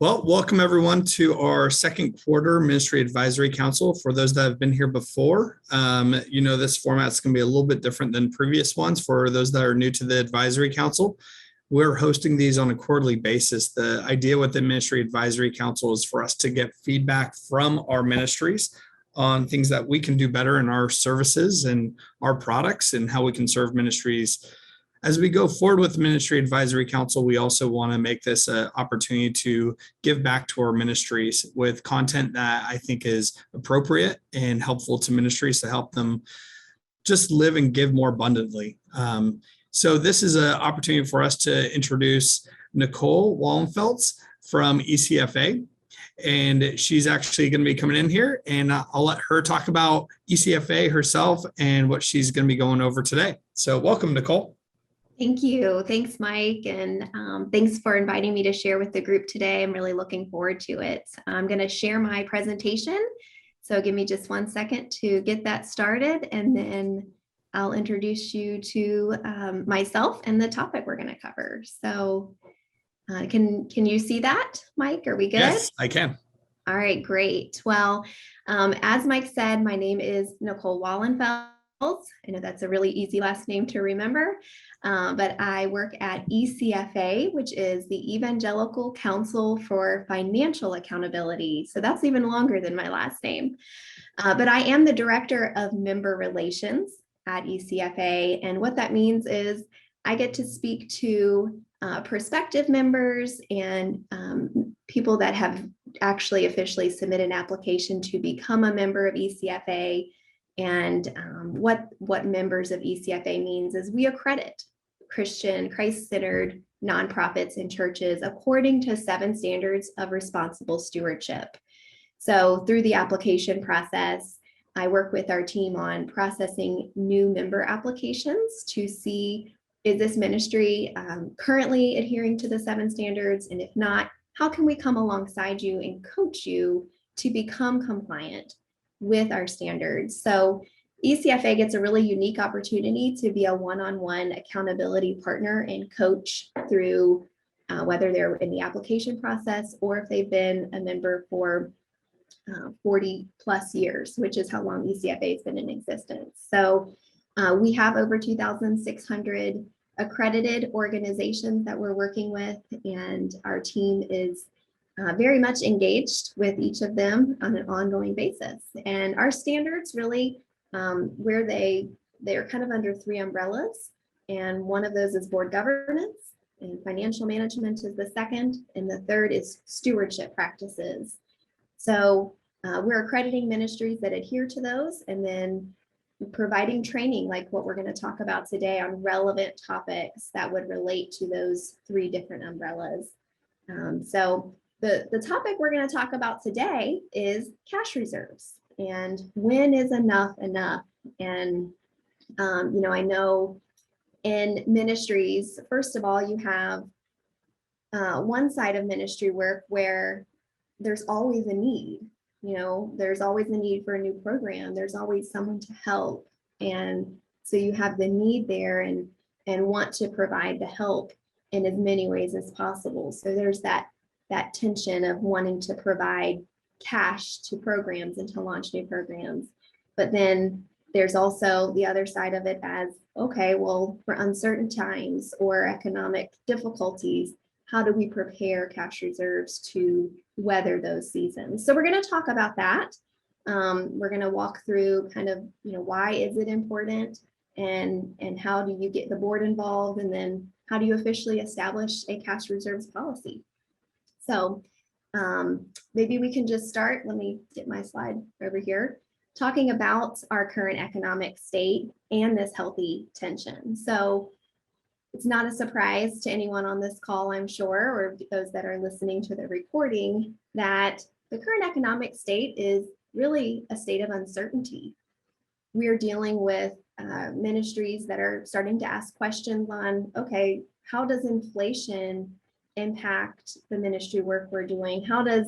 Well, welcome everyone to our second quarter Ministry Advisory Council. For those that have been here before, this format is going to be a little bit different than previous ones. For those that are new to the Advisory Council, we're hosting these on a quarterly basis. The idea with the Ministry Advisory Council is for us to get feedback from our ministries on things that we can do better in our services and our products and how we can serve ministries. As we go forward with the Ministry Advisory Council, we also want to make this an opportunity to give back to our ministries with content that I think is appropriate and helpful to ministries to help them just live and give more abundantly. So this is an opportunity for us to introduce Nicole Wallemfelsz from ECFA. And she's actually going to be coming in here, and I'll let her talk about ECFA herself and what she's going to be going over today. So welcome, Nicole. Thank you. Thanks, Mike. And thanks for inviting me to share with the group today. I'm really looking forward to it. I'm going to share my presentation. So give me just 1 second to get that started, and then I'll introduce you to myself and the topic we're going to cover. So can you see that, Mike? Are we good? Yes, I can. All right, great. Well, as Mike said, my name is Nicole Wallenfeld. I know that's a really easy last name to remember, but I work at ECFA, which is the Evangelical Council for Financial Accountability. So that's even longer than my last name. But I am the Director of Member Relations at ECFA. And what that means is I get to speak to prospective members and people that have actually officially submitted an application to become a member of ECFA. And what members of ECFA means is we accredit Christian, Christ-centered nonprofits and churches according to 7 standards of responsible stewardship. So through the application process, I work with our team on processing new member applications to see, is this ministry currently adhering to the 7 standards? And if not, how can we come alongside you and coach you to become compliant with our standards? So ECFA gets a really unique opportunity to be a one-on-one accountability partner and coach through whether they're in the application process or if they've been a member for 40 plus years, which is how long ECFA has been in existence. So we have over 2,600 accredited organizations that we're working with, and our team is very much engaged with each of them on an ongoing basis. And our standards really, where they're kind of under 3 umbrellas. And one of those is board governance, and financial management is the second. And the third is stewardship practices. So we're accrediting ministries that adhere to those, and then providing training like what we're going to talk about today on relevant topics that would relate to those 3 different umbrellas. So the topic we're going to talk about today is cash reserves and when is enough enough. And, I know in ministries, first of all, you have one side of ministry work where there's always a need. There's always a need for a new program. There's always someone to help. And so you have the need there and want to provide the help in as many ways as possible. So there's that tension of wanting to provide cash to programs and to launch new programs. But then there's also the other side of it as, okay, well, for uncertain times or economic difficulties, how do we prepare cash reserves to weather those seasons? So we're going to talk about that. We're going to walk through kind of, why is it important and how do you get the board involved? And then how do you officially establish a cash reserves policy? So maybe we can just start. Let me get my slide over here, talking about our current economic state and this healthy tension. So it's not a surprise to anyone on this call, I'm sure, or those that are listening to the recording, that the current economic state is really a state of uncertainty. We're dealing with ministries that are starting to ask questions on, okay, how does inflation impact the ministry work we're doing? How does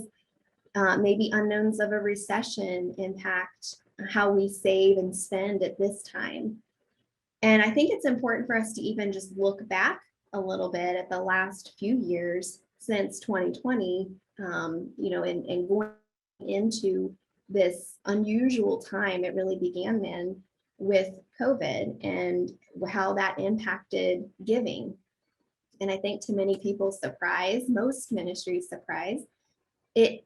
maybe unknowns of a recession impact how we save and spend at this time? And I think it's important for us to even just look back a little bit at the last few years since 2020 and going into this unusual time, it really began then with COVID and how that impacted giving. And I think to many people's surprise, most ministries' surprise, it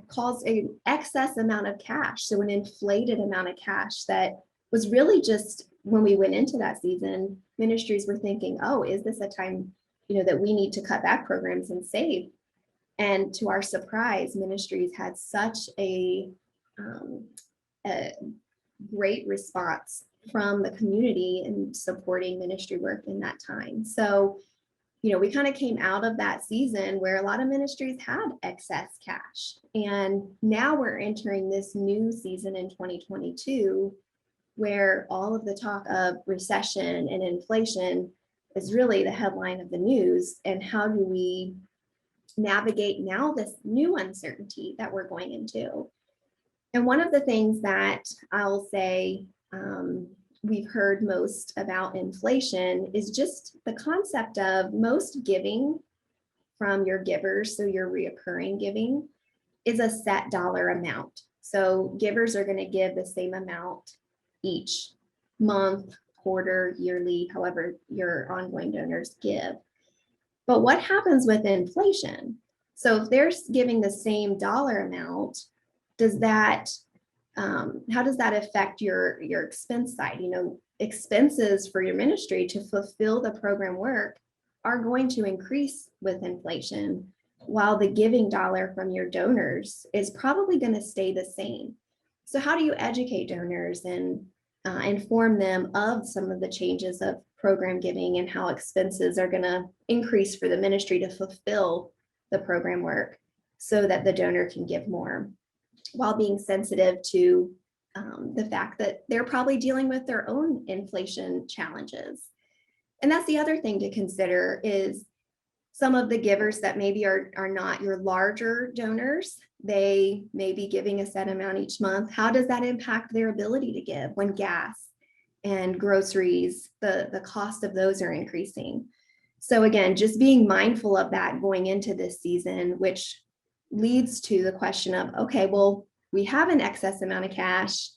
caused an excess amount of cash. So an inflated amount of cash that was really just when we went into that season, ministries were thinking, oh, is this a time, that we need to cut back programs and save? And to our surprise, ministries had such a great response from the community in supporting ministry work in that time. So, we kind of came out of that season where a lot of ministries had excess cash. And now we're entering this new season in 2022, where all of the talk of recession and inflation is really the headline of the news. And how do we navigate now this new uncertainty that we're going into? And one of the things that I'll say we've heard most about inflation is just the concept of most giving from your givers, so your reoccurring giving, is a set dollar amount. So givers are going to give the same amount each month, quarter, yearly, however your ongoing donors give. But what happens with inflation? So if they're giving the same dollar amount, how does that affect your expense side? Expenses for your ministry to fulfill the program work are going to increase with inflation, while the giving dollar from your donors is probably going to stay the same. So how do you educate donors and inform them of some of the changes of program giving and how expenses are going to increase for the ministry to fulfill the program work so that the donor can give more, while being sensitive to the fact that they're probably dealing with their own inflation challenges? And that's the other thing to consider is some of the givers that maybe are not your larger donors. They may be giving a set amount each month. How does that impact their ability to give when gas and groceries, the cost of those are increasing? So again, just being mindful of that going into this season, which leads to the question of, okay, well, we have an excess amount of cash.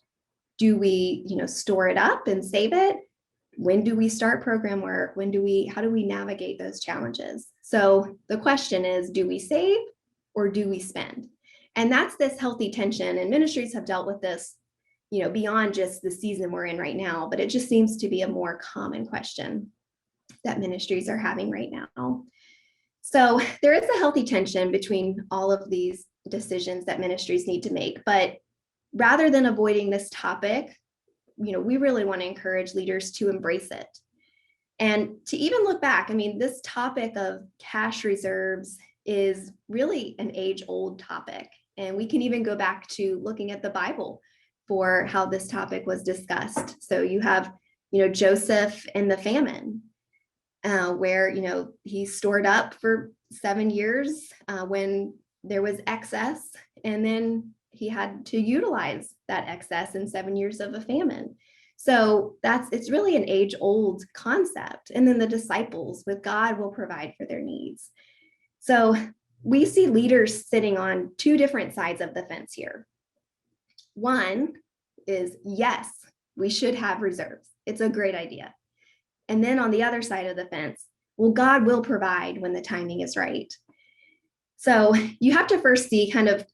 Do we, store it up and save it? When do we start program work? How do we navigate those challenges? So the question is, do we save or do we spend? And that's this healthy tension. And ministries have dealt with this, beyond just the season we're in right now, but it just seems to be a more common question that ministries are having right now. So there is a healthy tension between all of these decisions that ministries need to make. But rather than avoiding this topic, we really want to encourage leaders to embrace it and to even look back. This topic of cash reserves is really an age-old topic. And we can even go back to looking at the Bible for how this topic was discussed. So you have, Joseph and the famine, where, he stored up for 7 years when there was excess, and then he had to utilize that excess in 7 years of a famine. So it's really an age-old concept. And then the disciples with God will provide for their needs. So we see leaders sitting on two different sides of the fence here. One is, yes, we should have reserves. It's a great idea. And then on the other side of the fence, well, God will provide when the timing is right. So you have to first see kind of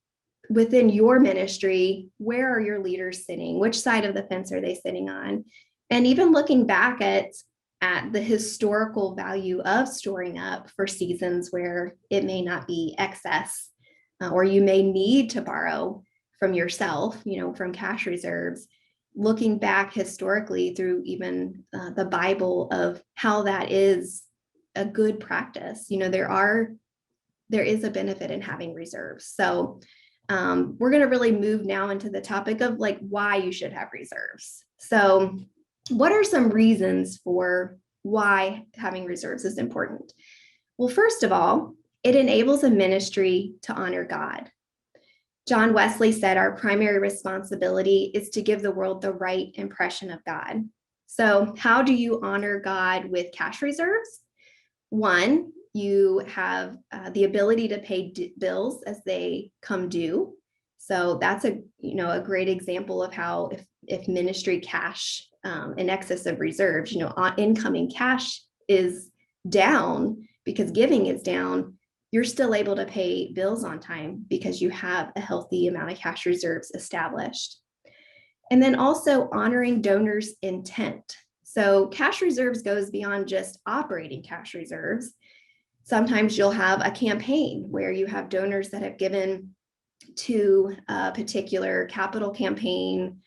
within your ministry, where are your leaders sitting? Which side of the fence are they sitting on? And even looking back at the historical value of storing up for seasons where it may not be excess, or you may need to borrow from yourself, from cash reserves. Looking back historically through even the Bible of how that is a good practice. There is a benefit in having reserves. So we're going to really move now into the topic of why you should have reserves. So what are some reasons for why having reserves is important? Well, first of all, it enables a ministry to honor God. John Wesley said our primary responsibility is to give the world the right impression of God. So how do you honor God with cash reserves? One, You have the ability to pay bills as they come due. So that's a great example of how if ministry cash in excess of reserves, incoming cash is down because giving is down, you're still able to pay bills on time because you have a healthy amount of cash reserves established. And then also honoring donors' intent. So cash reserves goes beyond just operating cash reserves. Sometimes you'll have a campaign where you have donors that have given to a particular capital campaign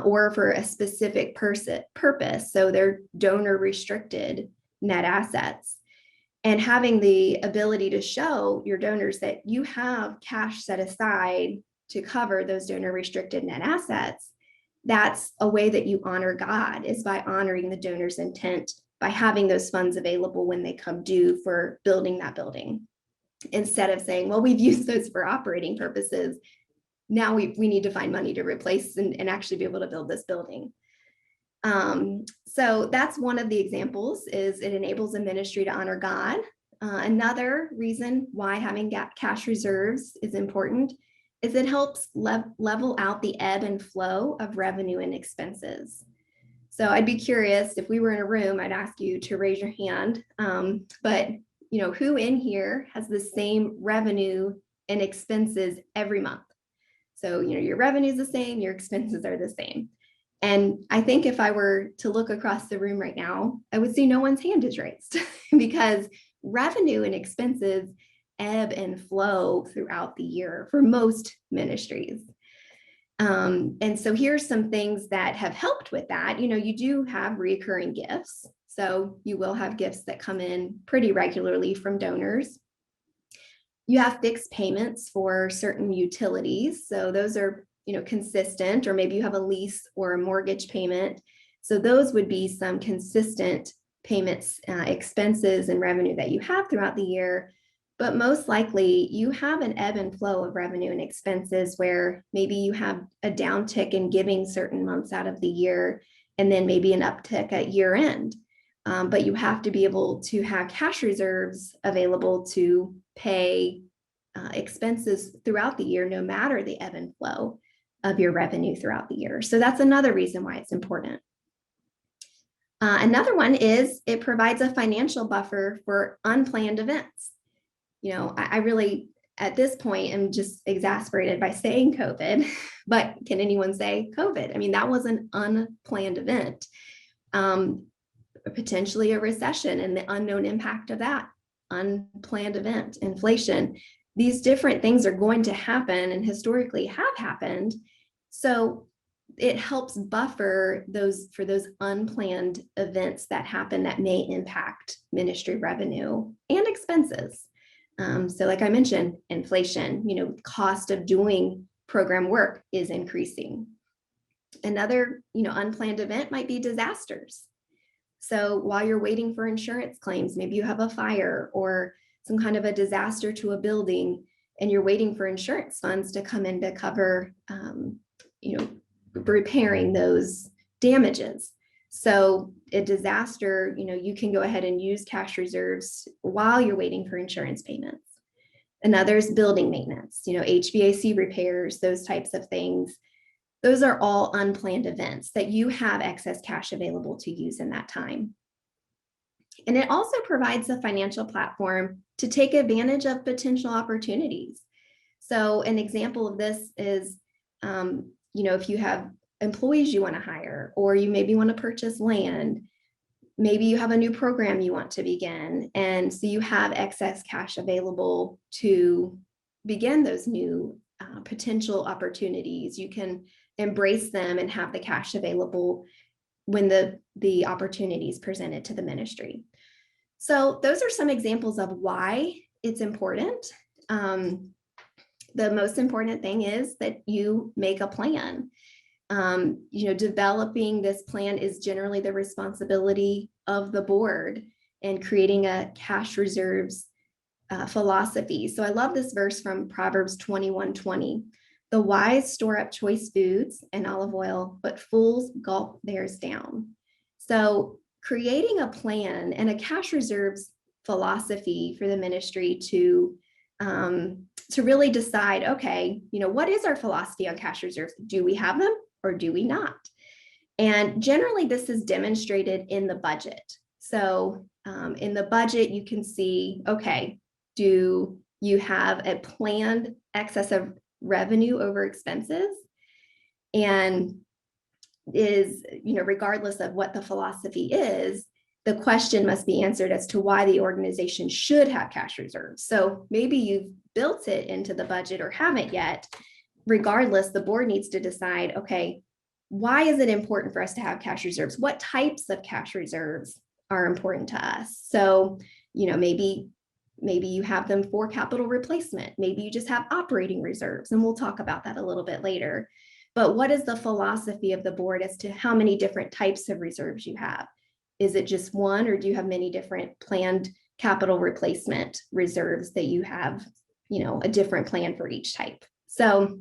or for a specific purpose. So they're donor restricted net assets. And having the ability to show your donors that you have cash set aside to cover those donor restricted net assets, that's a way that you honor God, is by honoring the donor's intent, by having those funds available when they come due for building that building. Instead of saying, well, we've used those for operating purposes, now we need to find money to replace and actually be able to build this building. So that's one of the examples, is it enables a ministry to honor God. Another reason why having cash reserves is important is it helps level out the ebb and flow of revenue and expenses. So I'd be curious, if we were in a room, I'd ask you to raise your hand, but who in here has the same revenue and expenses every month? So, your revenue is the same, your expenses are the same. And I think if I were to look across the room right now, I would see no one's hand is raised because revenue and expenses ebb and flow throughout the year for most ministries. And so here's some things that have helped with that. You do have recurring gifts. So you will have gifts that come in pretty regularly from donors. You have fixed payments for certain utilities. So those are, consistent, or maybe you have a lease or a mortgage payment. So those would be some consistent payments, expenses and revenue that you have throughout the year. But most likely you have an ebb and flow of revenue and expenses where maybe you have a downtick in giving certain months out of the year, and then maybe an uptick at year end. But you have to be able to have cash reserves available to pay expenses throughout the year, no matter the ebb and flow of your revenue throughout the year. So that's another reason why it's important. Another one is it provides a financial buffer for unplanned events. I really, at this point, am just exasperated by saying COVID, but can anyone say COVID? I mean, that was an unplanned event. Potentially a recession and the unknown impact of that unplanned event, inflation. These different things are going to happen and historically have happened. So it helps buffer those unplanned events that happen that may impact ministry revenue and expenses. So like I mentioned, inflation, cost of doing program work is increasing. Another, unplanned event might be disasters. So while you're waiting for insurance claims, maybe you have a fire or some kind of a disaster to a building, and you're waiting for insurance funds to come in to cover, repairing those damages. So a disaster, you can go ahead and use cash reserves while you're waiting for insurance payments. Another is building maintenance, HVAC repairs, those types of things. Those are all unplanned events that you have excess cash available to use in that time. And it also provides a financial platform to take advantage of potential opportunities. So an example of this is, if you have employees you want to hire, or you maybe want to purchase land, maybe you have a new program you want to begin. And so you have excess cash available to begin those new potential opportunities. You can embrace them and have the cash available when the opportunity is presented to the ministry. So those are some examples of why it's important. The most important thing is that you make a plan. Developing this plan is generally the responsibility of the board, and creating a cash reserves philosophy. So I love this verse from Proverbs 21:20. The wise store up choice foods and olive oil, but fools gulp theirs down. So creating a plan and a cash reserves philosophy for the ministry to really decide, okay, what is our philosophy on cash reserves? Do we have them or do we not? And generally, this is demonstrated in the budget. So in the budget, you can see, okay, do you have a planned excess of revenue over expenses? And is, regardless of what the philosophy is, the question must be answered as to why the organization should have cash reserves. So maybe you've built it into the budget or haven't yet. Regardless, the board needs to decide, okay, why is it important for us to have cash reserves? What types of cash reserves are important to us? So, maybe you have them for capital replacement. Maybe you just have operating reserves, and we'll talk about that a little bit later. But what is the philosophy of the board as to how many different types of reserves you have? Is it just one, or do you have many different planned capital replacement reserves that you have, a different plan for each type? So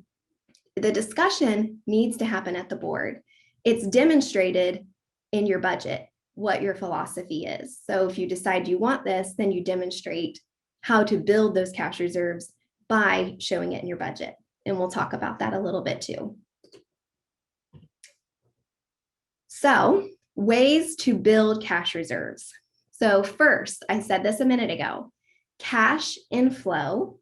the discussion needs to happen at the board. It's demonstrated in your budget what your philosophy is. So if you decide you want this, then you demonstrate how to build those cash reserves by showing it in your budget. And we'll talk about that a little bit too. So, ways to build cash reserves. So first, I said this a minute ago, cash inflow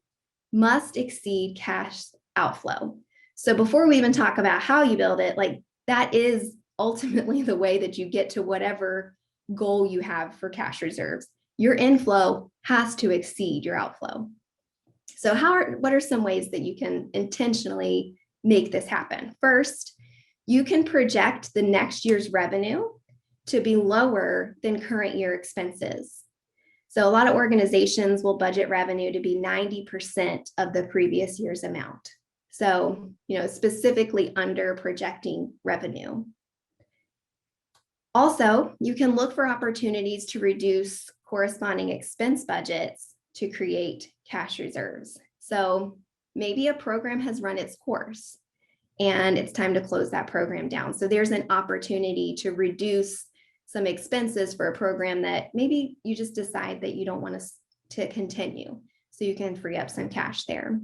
must exceed cash outflow. So before we even talk about how you build it, that is ultimately the way that you get to whatever goal you have for cash reserves. Your inflow has to exceed your outflow. So what are some ways that you can intentionally make this happen? First, you can project the next year's revenue to be lower than current year expenses. So a lot of organizations will budget revenue to be 90% of the previous year's amount. So, specifically under projecting revenue. Also, you can look for opportunities to reduce corresponding expense budgets to create cash reserves. So maybe a program has run its course and it's time to close that program down. So there's an opportunity to reduce some expenses for a program that maybe you just decide that you don't want to continue. So you can free up some cash there.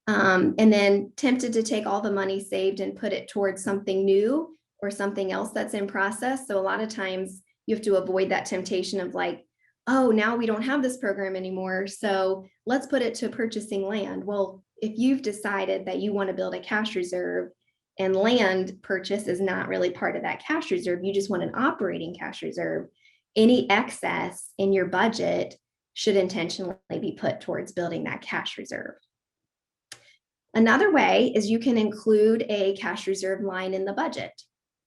And then tempted to take all the money saved and put it towards something new or something else that's in process. So a lot of times you have to avoid that temptation of oh, now we don't have this program anymore, so let's put it to purchasing land. Well, if you've decided that you want to build a cash reserve and land purchase is not really part of that cash reserve, you just want an operating cash reserve, any excess in your budget should intentionally be put towards building that cash reserve. Another way is you can include a cash reserve line in the budget.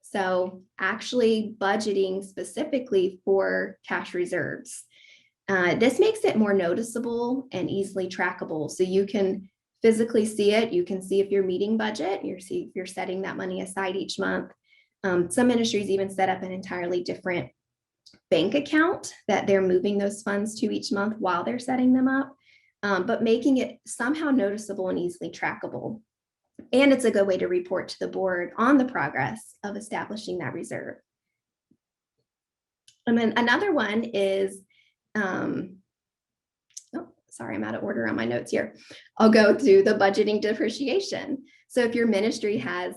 So actually budgeting specifically for cash reserves. This makes it more noticeable and easily trackable. So you can physically see it. You can see if you're meeting budget, see if you're setting that money aside each month. Some ministries even set up an entirely different bank account that they're moving those funds to each month while they're setting them up. But making it somehow noticeable and easily trackable. And it's a good way to report to the board on the progress of establishing that reserve. And then another one is, sorry, I'm out of order on my notes here. I'll go through the budgeting depreciation. So if your ministry has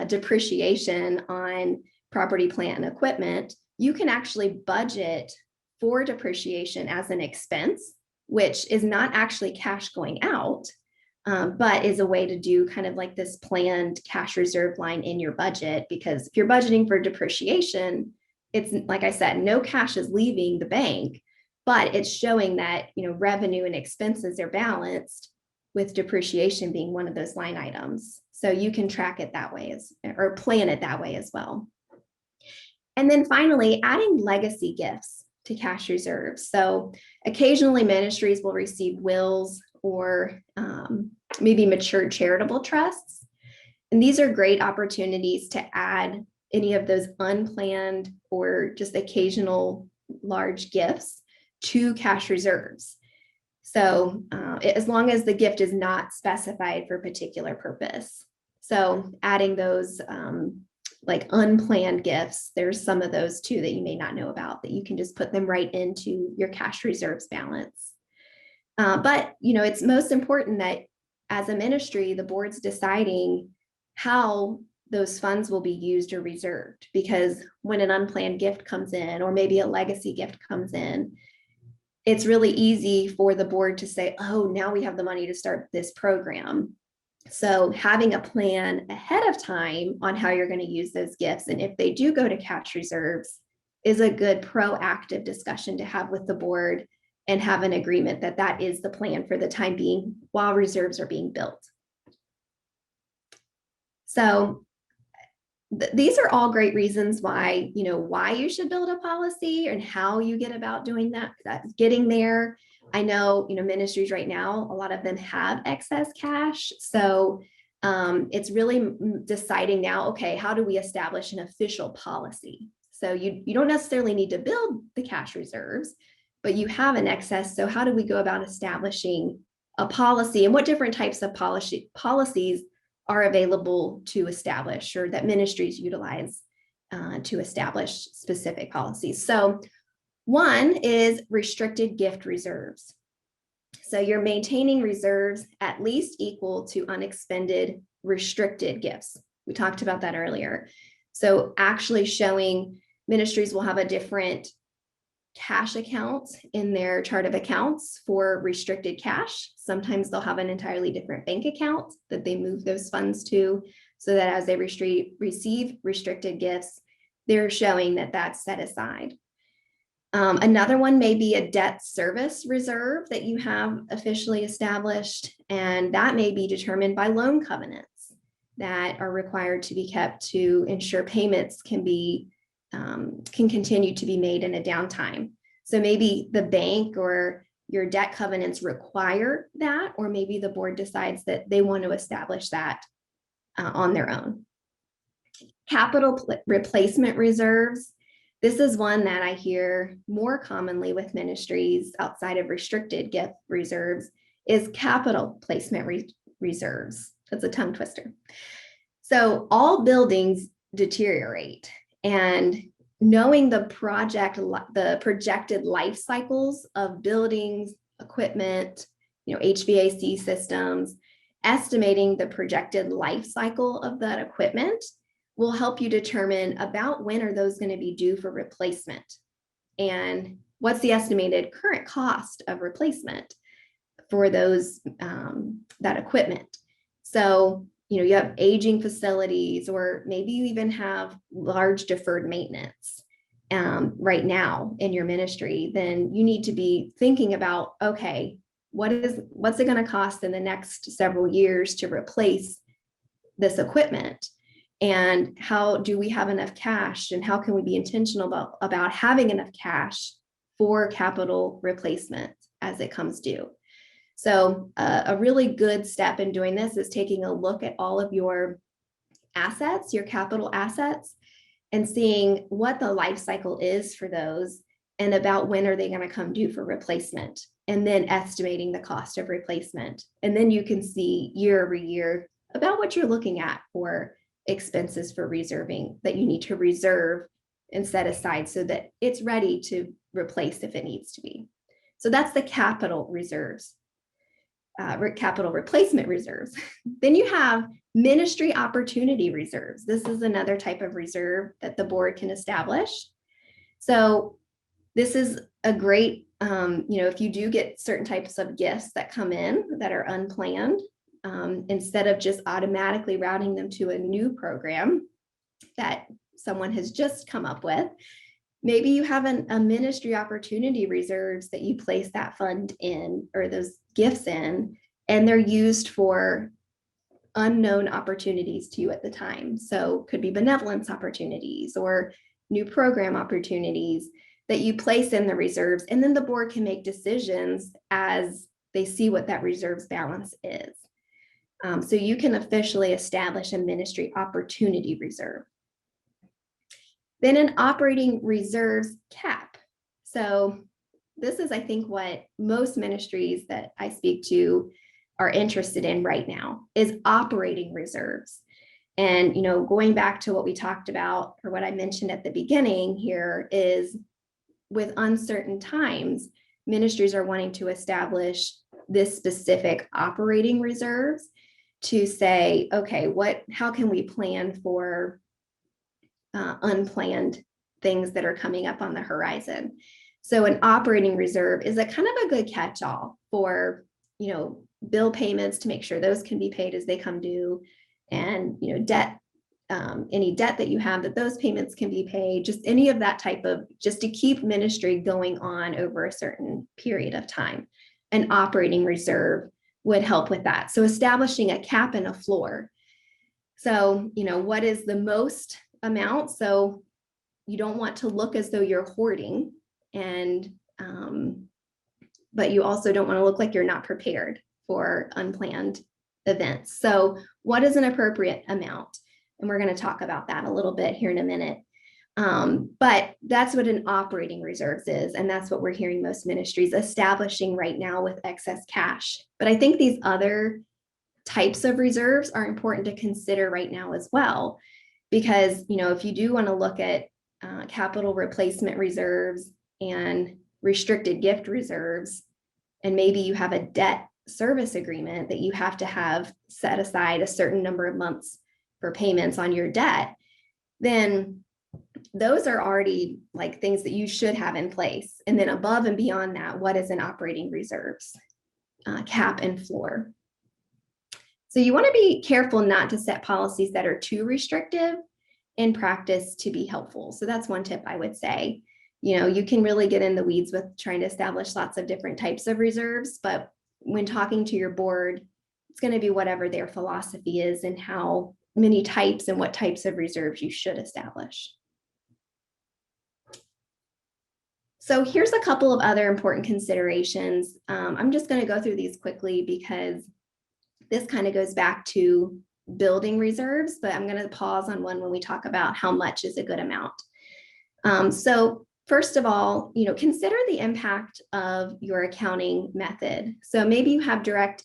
depreciation on property, plant, and equipment, you can actually budget for depreciation as an expense, which is not actually cash going out, but is a way to do kind of like this planned cash reserve line in your budget. Because if you're budgeting for depreciation, it's like I said, no cash is leaving the bank, but it's showing that, revenue and expenses are balanced, with depreciation being one of those line items. So you can track it that way or plan it that way as well. And then finally, adding legacy gifts to cash reserves. So occasionally ministries will receive wills or maybe mature charitable trusts. And these are great opportunities to add any of those unplanned or just occasional large gifts to cash reserves. So as long as the gift is not specified for a particular purpose. So adding those like unplanned gifts. There's some of those too that you may not know about that you can just put them right into your cash reserves balance. But, it's most important that as a ministry, the board's deciding how those funds will be used or reserved, because when an unplanned gift comes in, or maybe a legacy gift comes in, it's really easy for the board to say, oh, now we have the money to start this program. So having a plan ahead of time on how you're going to use those gifts, and if they do go to cash reserves, is a good proactive discussion to have with the board and have an agreement that that is the plan for the time being while reserves are being built. So these are all great reasons why, why you should build a policy and how you get about doing that, getting there. I know, ministries right now, a lot of them have excess cash. So it's really deciding now, okay, how do we establish an official policy? So you don't necessarily need to build the cash reserves, but you have an excess. So how do we go about establishing a policy, and what different types of policies are available to establish, or that ministries utilize to establish specific policies? So one is restricted gift reserves. So you're maintaining reserves at least equal to unexpended restricted gifts. We talked about that earlier. So actually showing ministries will have a different cash account in their chart of accounts for restricted cash. Sometimes they'll have an entirely different bank account that they move those funds to, so that as they receive restricted gifts, they're showing that that's set aside. Another one may be a debt service reserve that you have officially established, and that may be determined by loan covenants that are required to be kept to ensure payments can continue to be made in a downtime. So maybe the bank or your debt covenants require that, or maybe the board decides that they want to establish that on their own. Capital replacement reserves. This is one that I hear more commonly with ministries outside of restricted gift reserves, is capital placement reserves. That's a tongue twister. So all buildings deteriorate, and knowing the projected life cycles of buildings, equipment, HVAC systems, estimating the projected life cycle of that equipment will help you determine about when are those going to be due for replacement, and what's the estimated current cost of replacement for those that equipment. So you have aging facilities, or maybe you even have large deferred maintenance right now in your ministry. Then you need to be thinking about, okay, what's it going to cost in the next several years to replace this equipment? And how do we have enough cash, and how can we be intentional about having enough cash for capital replacement as it comes due? So a really good step in doing this is taking a look at all of your assets, your capital assets, and seeing what the life cycle is for those, and about when are they going to come due for replacement, and then estimating the cost of replacement. And then you can see year over year about what you're looking at for expenses for reserving, that you need to reserve and set aside so that it's ready to replace if it needs to be. So that's the capital reserves. Capital replacement reserves. Then you have ministry opportunity reserves. This is another type of reserve that the board can establish. So this is a great, if you do get certain types of gifts that come in that are unplanned, instead of just automatically routing them to a new program that someone has just come up with, maybe you have a ministry opportunity reserves that you place that fund in, or those gifts in, and they're used for unknown opportunities to you at the time. So could be benevolence opportunities or new program opportunities that you place in the reserves, and then the board can make decisions as they see what that reserves balance is. So you can officially establish a ministry opportunity reserve. Then an operating reserves cap. So this is, I think, what most ministries that I speak to are interested in right now, is operating reserves. And, going back to what we talked about, or what I mentioned at the beginning here, is with uncertain times, ministries are wanting to establish this specific operating reserves to say, okay, how can we plan for unplanned things that are coming up on the horizon? So an operating reserve is a kind of a good catch-all for, bill payments, to make sure those can be paid as they come due, and, debt, any debt that you have, that those payments can be paid, just any of that type of, just to keep ministry going on over a certain period of time. An operating reserve would help with that. So establishing a cap and a floor. So, what is the most amount? So you don't want to look as though you're hoarding, and but you also don't want to look like you're not prepared for unplanned events. So what is an appropriate amount? And we're going to talk about that a little bit here in a minute. But that's what an operating reserves is. And that's what we're hearing most ministries establishing right now with excess cash. But I think these other types of reserves are important to consider right now as well. Because, if you do want to look at capital replacement reserves and restricted gift reserves, and maybe you have a debt service agreement that you have to have set aside a certain number of months for payments on your debt, then those are already like things that you should have in place. And then above and beyond that, what is an operating reserves cap and floor? So you want to be careful not to set policies that are too restrictive in practice to be helpful. So that's one tip I would say. You can really get in the weeds with trying to establish lots of different types of reserves, but when talking to your board, it's going to be whatever their philosophy is and how many types and what types of reserves you should establish. So here's a couple of other important considerations. I'm just going to go through these quickly because this kind of goes back to building reserves, but I'm going to pause on one when we talk about how much is a good amount. So first of all, consider the impact of your accounting method. So maybe you have direct,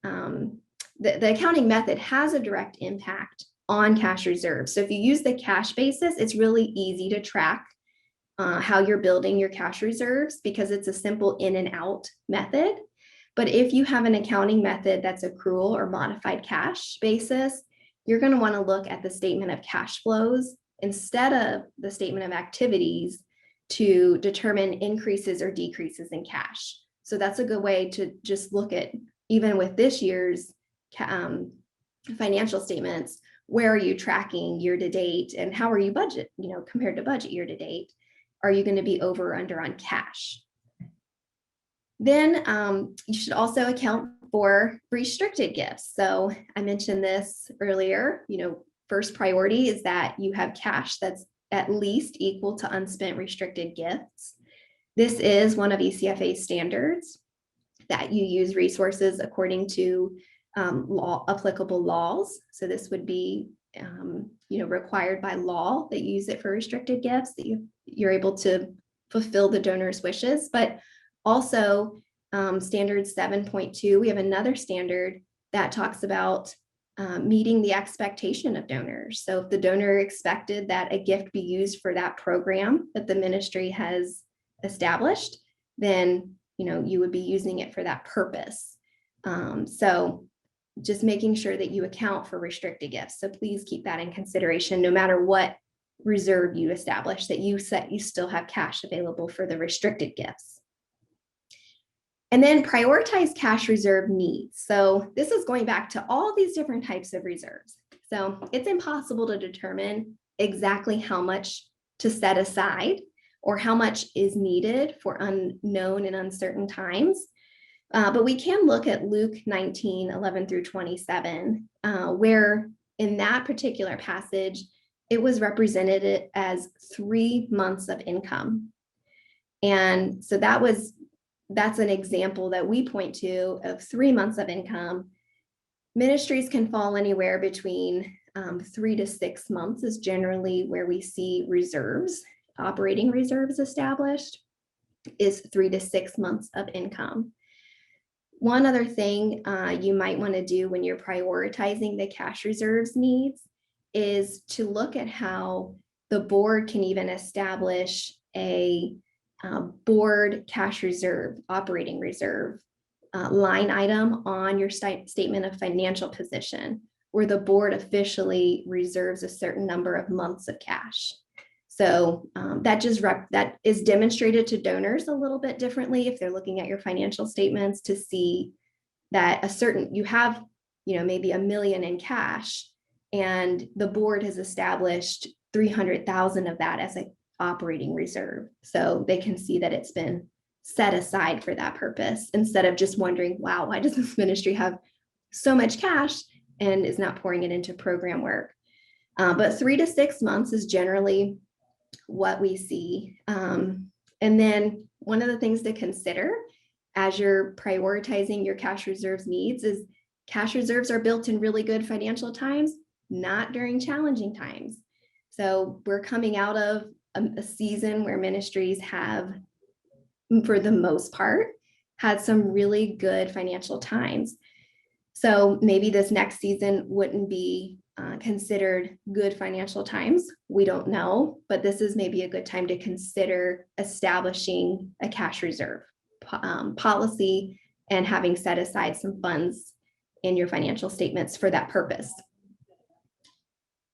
the accounting method has a direct impact on cash reserves. So if you use the cash basis, it's really easy to track how you're building your cash reserves because it's a simple in and out method. But if you have an accounting method that's accrual or modified cash basis, you're going to want to look at the statement of cash flows instead of the statement of activities to determine increases or decreases in cash. So that's a good way to just look at, even with this year's financial statements, where are you tracking year to date and how are you budget, compared to budget year to date? Are you going to be over or under on cash? Then you should also account for restricted gifts. So I mentioned this earlier, first priority is that you have cash that's at least equal to unspent restricted gifts. This is one of ECFA's standards that you use resources according to applicable laws. So this would be required by law that you use it for restricted gifts, that you're able to fulfill the donor's wishes. But also standard 7.2, we have another standard that talks about meeting the expectation of donors. So if the donor expected that a gift be used for that program that the ministry has established, then you would be using it for that purpose. So just making sure that you account for restricted gifts. So please keep that in consideration, no matter what reserve you establish, that you still have cash available for the restricted gifts. And then prioritize cash reserve needs. So this is going back to all these different types of reserves. So it's impossible to determine exactly how much to set aside or how much is needed for unknown and uncertain times. But we can look at Luke 19:11 through 27, where in that particular passage, it was represented as 3 months of income. And so that's an example that we point to of 3 months of income. Ministries can fall anywhere between 3 to 6 months is generally where we see reserves, operating reserves established, is 3 to 6 months of income. One other thing you might want to do when you're prioritizing the cash reserves needs is to look at how the board can even establish a board cash reserve, operating reserve line item on your statement of financial position, where the board officially reserves a certain number of months of cash. So that is demonstrated to donors a little bit differently if they're looking at your financial statements to see that you have, maybe $1 million in cash, and the board has established 300,000 of that as an operating reserve. So they can see that it's been set aside for that purpose, instead of just wondering, wow, why does this ministry have so much cash and is not pouring it into program work? But 3 to 6 months is generally what we see. And then one of the things to consider as you're prioritizing your cash reserves needs is cash reserves are built in really good financial times, not during challenging times. So we're coming out of a season where ministries have, for the most part, had some really good financial times. So maybe this next season wouldn't be considered good financial times. We don't know, but this is maybe a good time to consider establishing a cash reserve policy and having set aside some funds in your financial statements for that purpose.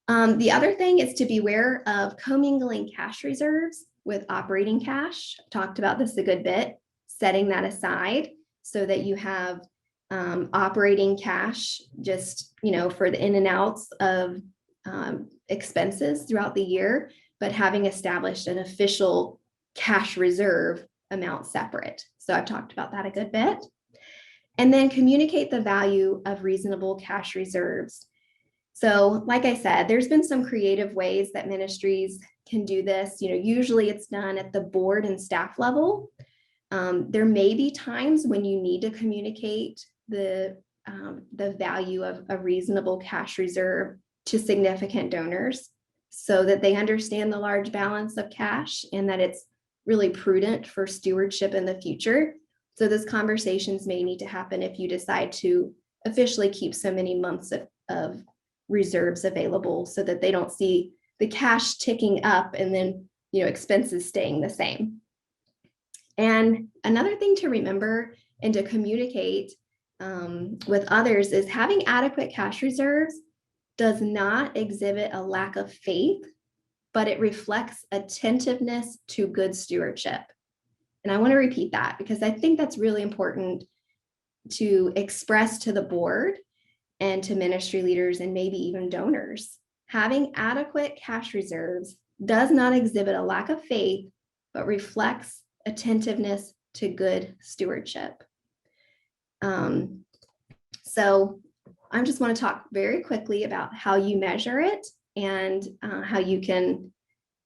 The other thing is to be aware of commingling cash reserves with operating cash. I've talked about this a good bit, setting that aside so that you have operating cash just, for the in and outs of expenses throughout the year, but having established an official cash reserve amount separate. So I've talked about that a good bit. And then communicate the value of reasonable cash reserves. So like I said, there's been some creative ways that ministries can do this. Usually it's done at the board and staff level. There may be times when you need to communicate the value of a reasonable cash reserve to significant donors so that they understand the large balance of cash and that it's really prudent for stewardship in the future. So those conversations may need to happen if you decide to officially keep so many months of reserves available so that they don't see the cash ticking up and then, expenses staying the same. And another thing to remember and to communicate with others is having adequate cash reserves does not exhibit a lack of faith, but it reflects attentiveness to good stewardship. And I want to repeat that because I think that's really important to express to the board and to ministry leaders and maybe even donors. Having adequate cash reserves does not exhibit a lack of faith, but reflects attentiveness to good stewardship. So I just want to talk very quickly about how you measure it and how you can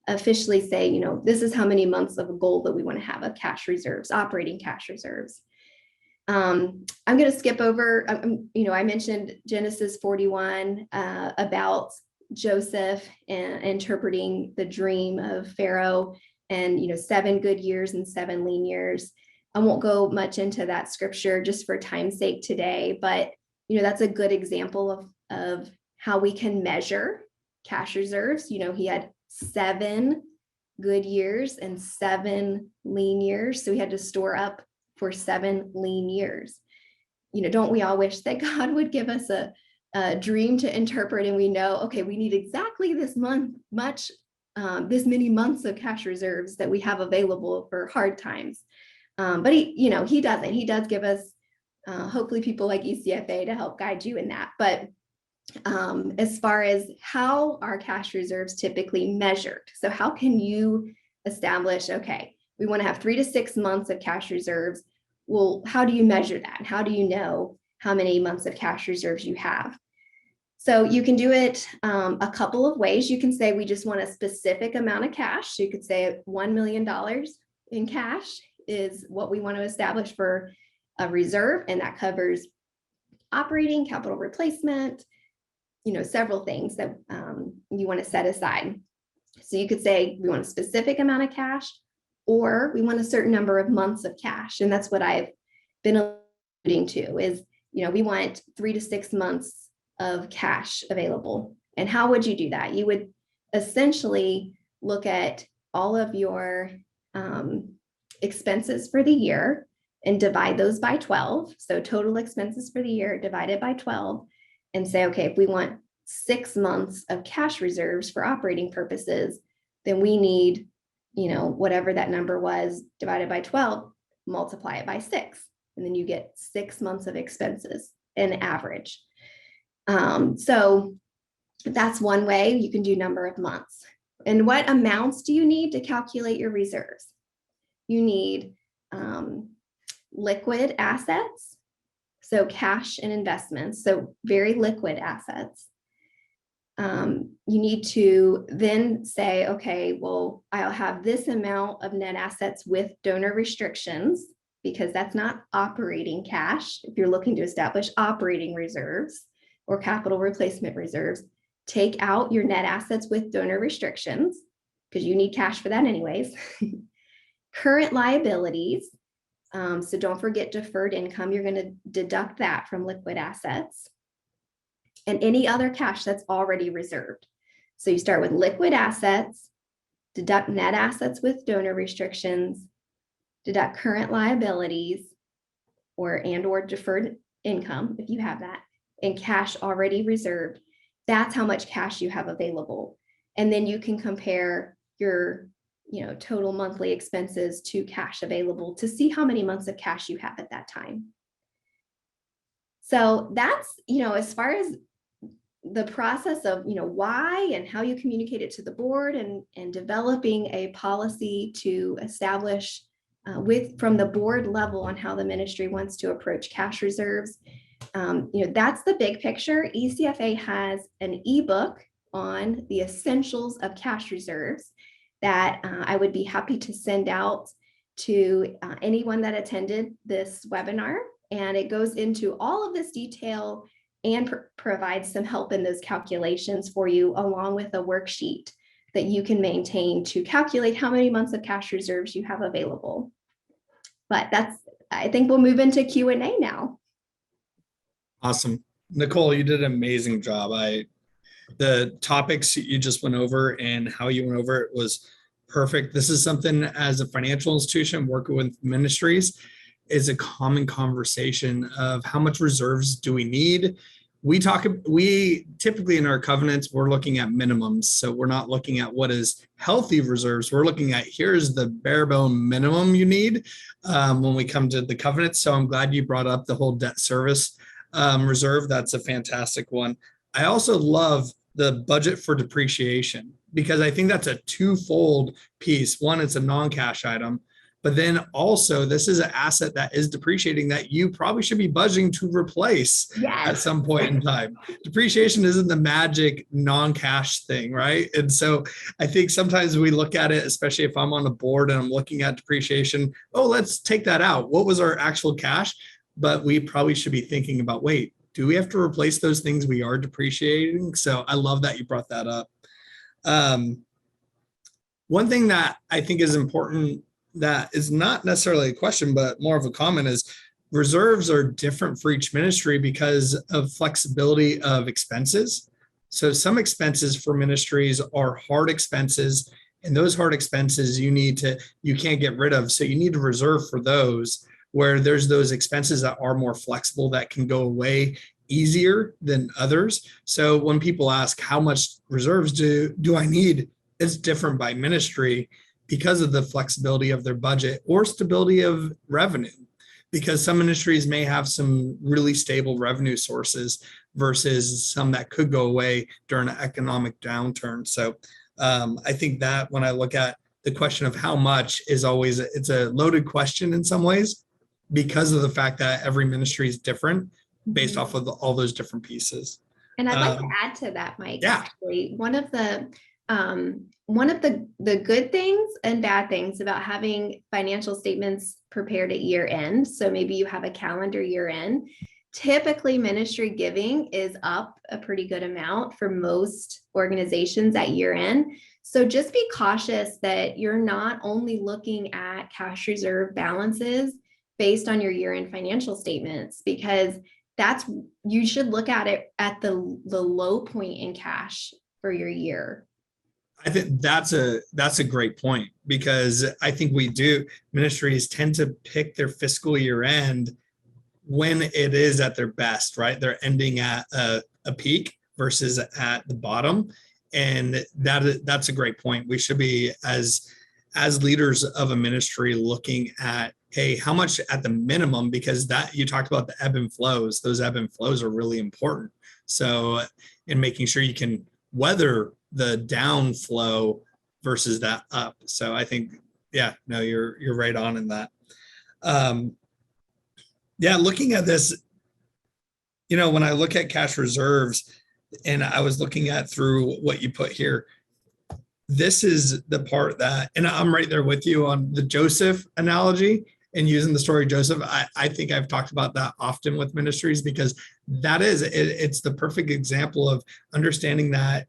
officially say, this is how many months of a goal that we want to have of cash reserves, operating cash reserves. I'm going to skip over, I mentioned Genesis 41 about Joseph and interpreting the dream of Pharaoh and, 7 good years and 7 lean years. I won't go much into that scripture just for time's sake today, but, that's a good example of how we can measure cash reserves. He had 7 good years and 7 lean years. So he had to store up for 7 lean years. Don't we all wish that God would give us a dream to interpret and we know, okay, we need exactly this this many months of cash reserves that we have available for hard times. But he doesn't. He does give us hopefully people like ECFA to help guide you in that. But as far as how are cash reserves typically measured, so how can you establish, okay, we want to have 3 to 6 months of cash reserves. Well, how do you measure that? How do you know how many months of cash reserves you have? So you can do it a couple of ways. You can say we just want a specific amount of cash. So you could say $1 million in cash is what we want to establish for a reserve, and that covers operating, capital replacement, several things that you want to set aside. So you could say we want a specific amount of cash, or we want a certain number of months of cash. And that's what I've been alluding to is, we want 3 to 6 months of cash available. And how would you do that? You would essentially look at all of your expenses for the year and divide those by 12. So total expenses for the year divided by 12 and say, okay, if we want 6 months of cash reserves for operating purposes, then we need, whatever that number was divided by 12, multiply it by 6. And then you get 6 months of expenses in average. So that's one way you can do number of months. And what amounts do you need to calculate your reserves? You need liquid assets, so cash and investments, so very liquid assets. You need to then say, okay, well, I'll have this amount of net assets with donor restrictions, because that's not operating cash. If you're looking to establish operating reserves or capital replacement reserves, take out your net assets with donor restrictions, because you need cash for that anyways. Current liabilities. So don't forget deferred income. You're going to deduct that from liquid assets and any other cash that's already reserved. So you start with liquid assets, deduct net assets with donor restrictions, deduct current liabilities or deferred income, if you have that, and cash already reserved. That's how much cash you have available. And then you can compare your total monthly expenses to cash available to see how many months of cash you have at that time. So that's, as far as the process of, why and how you communicate it to the board and developing a policy to establish from the board level on how the ministry wants to approach cash reserves. That's the big picture. ECFA has an ebook on the essentials of cash reserves that I would be happy to send out to anyone that attended this webinar. And it goes into all of this detail and provides some help in those calculations for you, along with a worksheet that you can maintain to calculate how many months of cash reserves you have available. But I think we'll move into Q&A now. Awesome. Nicole, you did an amazing job. The topics you just went over and how you went over it was perfect. This is something as a financial institution working with ministries is a common conversation of how much reserves do we need. We typically in our covenants, we're looking at minimums. So we're not looking at what is healthy reserves. We're looking at here's the bare bone minimum you need when we come to the covenants. So I'm glad you brought up the whole debt service reserve. That's a fantastic one. I also love the budget for depreciation, because I think that's a twofold piece. One, it's a non-cash item, but then also this is an asset that is depreciating that you probably should be budgeting to replace at some point in time. Depreciation isn't the magic non-cash thing, right? And so I think sometimes we look at it, especially if I'm on a board and I'm looking at depreciation, let's take that out. What was our actual cash? But we probably should be thinking about, wait, do we have to replace those things we are depreciating? So I love that you brought that up. One thing that I think is important that is not necessarily a question, but more of a comment is reserves are different for each ministry because of flexibility of expenses. So some expenses for ministries are hard expenses, and those hard expenses you can't get rid of. So you need to reserve for those, where there's those expenses that are more flexible that can go away easier than others. So when people ask how much reserves do I need, it's different by ministry because of the flexibility of their budget or stability of revenue. Because some ministries may have some really stable revenue sources versus some that could go away during an economic downturn. So I think that when I look at the question of how much is always, it's a loaded question in some ways, because of the fact that every ministry is different based off of all those different pieces. And I'd like to add to that, Mike. Yeah. Actually, one of the good things and bad things about having financial statements prepared at year end. So maybe you have a calendar year end. Typically, ministry giving is up a pretty good amount for most organizations at year end. So just be cautious that you're not only looking at cash reserve balances based on your year-end financial statements, because you should look at it at the low point in cash for your year. I think that's a great point, because I think ministries tend to pick their fiscal year end when it is at their best, right? They're ending at a peak versus at the bottom. And that's a great point. We should be, as leaders of a ministry, looking at, hey, how much at the minimum, because that you talked about the ebb and flows, those ebb and flows are really important. So in making sure you can weather the down flow versus that up. So I think, you're right on in that. Looking at this, when I look at cash reserves, and I was looking at through what you put here, this is the part that, and I'm right there with you on the Joseph analogy and using the story of Joseph. I think I've talked about that often with ministries, because it's the perfect example of understanding that.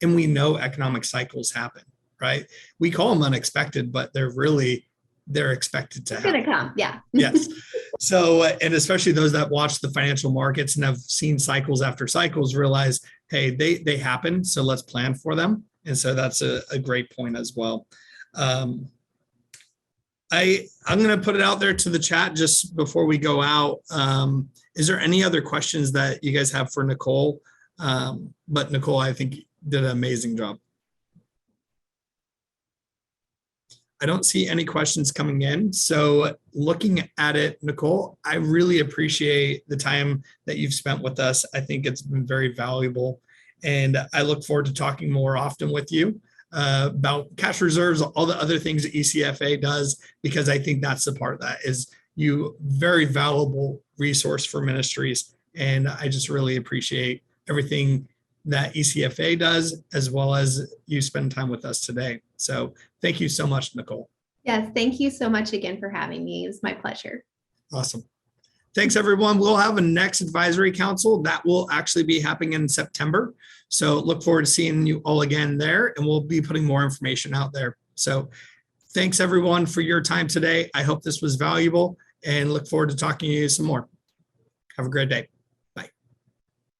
And we know economic cycles happen, right? We call them unexpected, but they're expected to happen. It's gonna come, yeah. Yes. So, and especially those that watch the financial markets and have seen cycles after cycles realize, hey, they happen, so let's plan for them. And so that's a great point as well. I'm going to put it out there to the chat just before we go out. Is there any other questions that you guys have for Nicole? But Nicole, I think, did an amazing job. I don't see any questions coming in. So looking at it, Nicole, I really appreciate the time that you've spent with us. I think it's been very valuable. And I look forward to talking more often with you about cash reserves, all the other things that ECFA does, because I think that's the part that is very valuable resource for ministries. And I just really appreciate everything that ECFA does, as well as you spend time with us today. So thank you so much, Nicole. Yes, thank you so much again for having me. It was my pleasure. Awesome. Thanks, everyone. We'll have a next advisory council that will actually be happening in September. So look forward to seeing you all again there, and we'll be putting more information out there. So thanks, everyone, for your time today. I hope this was valuable, and look forward to talking to you some more. Have a great day.